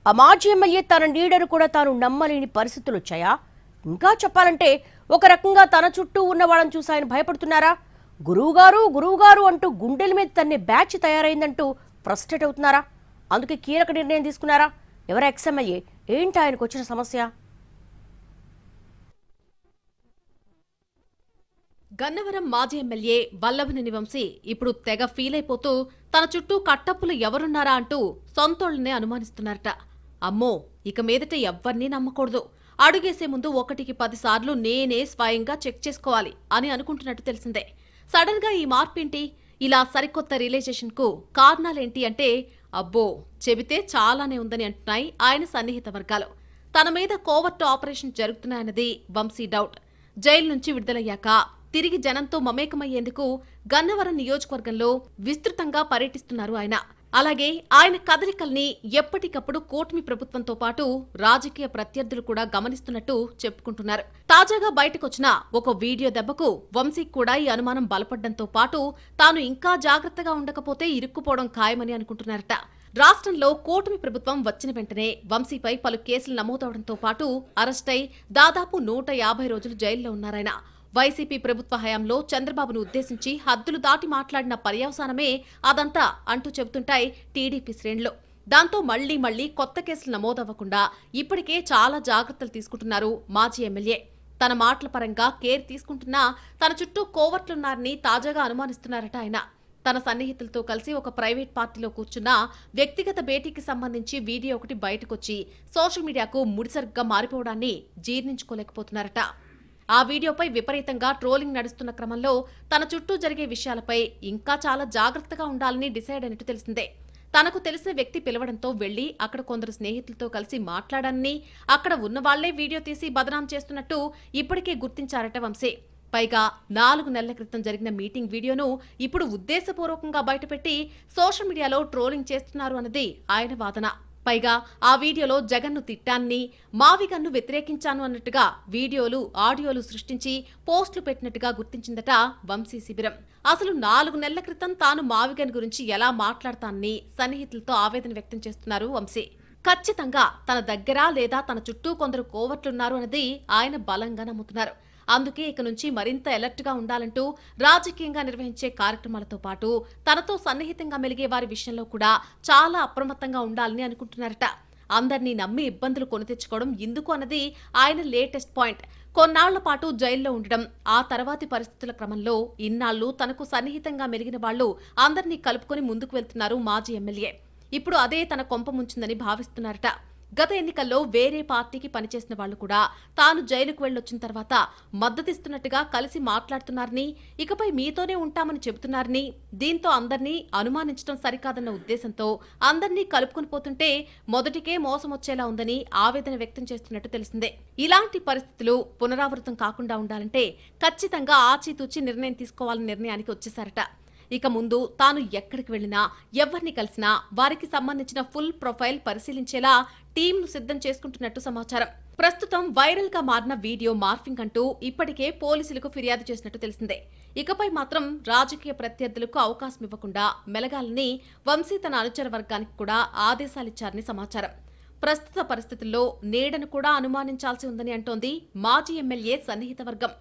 ఆ మాజీ ఎమ్మెల్యే తన నీడను కూడా తాను నమ్మలేని పరిస్థితులు వచ్చాయా? ఇంకా చెప్పాలంటే ఒక రకంగా తన చుట్టూ ఉన్న వాళ్ళని చూసి ఆయన భయపడుతున్నారా? గురువుగారు గురువుగారు అంటూ గుండెల మీద తన్నే బ్యాచ్ తయారైందంటూ ఫ్రస్ట్రేట్ అవుతున్నారా? అందుకే కీలక నిర్ణయం తీసుకున్నారా? ఎవరు ఎక్స్ఎమ్మెల్యే? ఏంటి ఆయనకు వచ్చిన సమస్య? గన్నవరం మాజీ ఎమ్మెల్యే వల్లభనేని వంశీ ఇప్పుడు తెగ ఫీల్ అయిపోతూ తన చుట్టూ కట్టప్పులు ఎవరున్నారా అంటూ సొంతోళ్లనే అనుమానిస్తున్నారట. అమ్మో, ఇక మీదట ఎవ్వర్నీ నమ్మకూడదు, అడుగేసే ముందు 1కి 10 సార్లు నేనే స్వయంగా చెక్ చేసుకోవాలి అని అనుకుంటున్నట్టు తెలిసిందే. సడన్ గా ఈ మార్పేంటి? ఇలా సరికొత్త రియలైజేషన్ కు కారణాలేంటి అంటే అబ్బో చెబితే చాలానే ఉందని అంటున్నాయి ఆయన సన్నిహిత వర్గాలు. తన మీద కోవర్ట్ ఆపరేషన్ జరుగుతున్నాయన్నది వంశీ డౌట్. జైలు నుంచి విడుదలయ్యాక తిరిగి జనంతో మమేకమయ్యేందుకు గన్నవరం నియోజకవర్గంలో విస్తృతంగా పర్యటిస్తున్నారు ఆయన. అలాగే ఆయన కదలికల్ని ఎప్పటికప్పుడు కూటమి ప్రభుత్వంతో పాటు రాజకీయ ప్రత్యర్థులు కూడా గమనిస్తున్నట్టు చెప్పుకుంటున్నారు. తాజాగా బయటకొచ్చిన ఒక వీడియో దెబ్బకు వంశీకి కూడా ఈ అనుమానం బలపడ్డంతో పాటు తాను ఇంకా జాగ్రత్తగా ఉండకపోతే ఇరుక్కుపోవడం ఖాయమని అనుకుంటున్నారట. రాష్ట్రంలో కూటమి ప్రభుత్వం వచ్చిన వెంటనే వంశీపై పలు కేసులు నమోదవడంతో పాటు అరెస్టై దాదాపు 150 రోజులు జైల్లో ఉన్నారాయన. వైసీపీ ప్రభుత్వ హయాంలో చంద్రబాబును ఉద్దేశించి హద్దులు దాటి మాట్లాడిన పర్యవసానమే అదంతా అంటూ చెబుతుంటాయి టీడీపీ శ్రేణులు. దాంతో మళ్లీ కొత్త కేసులు నమోదవ్వకుండా ఇప్పటికే చాలా జాగ్రత్తలు తీసుకుంటున్నారు మాజీ ఎమ్మెల్యే. తన మాటల పరంగా కేర్ తీసుకుంటున్నా తన చుట్టూ కోవర్ట్లున్నారని తాజాగా అనుమానిస్తున్నారట ఆయన. తన సన్నిహితులతో కలిసి ఒక ప్రైవేట్ పార్టీలో కూర్చున్న వ్యక్తిగత భేటీకి సంబంధించి వీడియో ఒకటి బయటకొచ్చి సోషల్ మీడియాకు ముడిసరుగ్గా మారిపోవడాన్ని జీర్ణించుకోలేకపోతున్నారట. ఆ వీడియోపై విపరీతంగా ట్రోలింగ్ నడుస్తున్న క్రమంలో తన చుట్టూ జరిగే విషయాలపై ఇంకా చాలా జాగ్రత్తగా ఉండాలని డిసైడ్ అయినట్టు తెలిసిందే. తనకు తెలిసిన వ్యక్తి పిలవడంతో వెళ్లి అక్కడ కొందరు స్నేహితులతో కలిసి మాట్లాడాలని, అక్కడ ఉన్నవాళ్లే వీడియో తీసి బదనాం చేస్తున్నట్టు ఇప్పటికే గుర్తించారట వంశీ. పైగా 4 నెలల క్రితం జరిగిన మీటింగ్ వీడియోను ఇప్పుడు ఉద్దేశపూర్వకంగా బయటపెట్టి సోషల్ మీడియాలో ట్రోలింగ్ చేస్తున్నారు అన్నది ఆయన వాదన. పైగా ఆ వీడియోలో జగన్ను తిట్టాన్ని, మావిగన్ను వ్యతిరేకించాను అన్నట్టుగా వీడియోలు, ఆడియోలు సృష్టించి పోస్టులు పెట్టినట్టుగా గుర్తించిందట వంశీ శిబిరం. అసలు 4 నెలల క్రితం తాను మావిగన్ గురించి ఎలా మాట్లాడతానని సన్నిహితులతో ఆవేదన వ్యక్తం చేస్తున్నారు వంశీ. ఖచ్చితంగా తన దగ్గర లేదా తన చుట్టూ కొందరు కోవర్ట్లున్నారు అన్నది ఆయన బలంగా నమ్ముతున్నారు. అందుకే ఇక నుంచి మరింత అలర్ట్ గా ఉండాలంటూ రాజకీయంగా నిర్వహించే కార్యక్రమాలతో పాటు తనతో సన్నిహితంగా మెలిగే వారి విషయంలో కూడా చాలా అప్రమత్తంగా ఉండాలని అనుకుంటున్నారట. అందర్నీ నమ్మి ఇబ్బందులు కొని తెచ్చుకోవడం ఎందుకు అన్నది ఆయన లేటెస్ట్ పాయింట్. కొన్నాళ్ల పాటు జైల్లో ఉండడం, ఆ తర్వాతి పరిస్థితుల క్రమంలో ఇన్నాళ్లు తనకు సన్నిహితంగా మెలిగిన వాళ్లు అందర్నీ కలుపుకొని ముందుకు వెళ్తున్నారు మాజీ ఎమ్మెల్యే. ఇప్పుడు అదే తన కొంప ముంచిందని భావిస్తున్నారట. గత ఎన్నికల్లో వేరే పార్టీకి పనిచేసిన వాళ్లు కూడా తాను జైలుకు వెళ్లొచ్చిన తర్వాత మద్దతిస్తున్నట్టుగా కలిసి మాట్లాడుతున్నారని, ఇకపై మీతోనే ఉంటామని చెబుతున్నారని, దీంతో అందర్నీ అనుమానించడం సరికాదన్న ఉద్దేశంతో అందర్నీ కలుపుకుని పోతుంటే మొదటికే మోసం వచ్చేలా ఉందని ఆవేదన వ్యక్తం చేస్తున్నట్టు తెలిసిందే. ఇలాంటి పరిస్థితులు పునరావృతం కాకుండా ఉండాలంటే ఖచ్చితంగా ఆచితూచి నిర్ణయం తీసుకోవాలనే నిర్ణయానికి వచ్చేశారట. ఇక ముందు తాను ఎక్కడికి వెళ్లినా, ఎవరిని కలిసినా వారికి సంబంధించిన ఫుల్ ప్రొఫైల్ పరిశీలించేలా టీంను సిద్ధం చేసుకుంటున్నట్టు సమాచారం. ప్రస్తుతం వైరల్ గా మారిన వీడియో మార్ఫింగ్ అంటూ ఇప్పటికే పోలీసులకు ఫిర్యాదు చేసినట్టు తెలిసిందే. ఇకపై మాత్రం రాజకీయ ప్రత్యర్థులకు అవకాశం ఇవ్వకుండా మెలగాలని వంశీ తన అనుచర వర్గానికి కూడా ఆదేశాలిచ్చారని సమాచారం. ప్రస్తుత పరిస్థితుల్లో నీడను కూడా అనుమానించాల్సి ఉందని అంటోంది మాజీ ఎమ్మెల్యే సన్నిహిత వర్గం.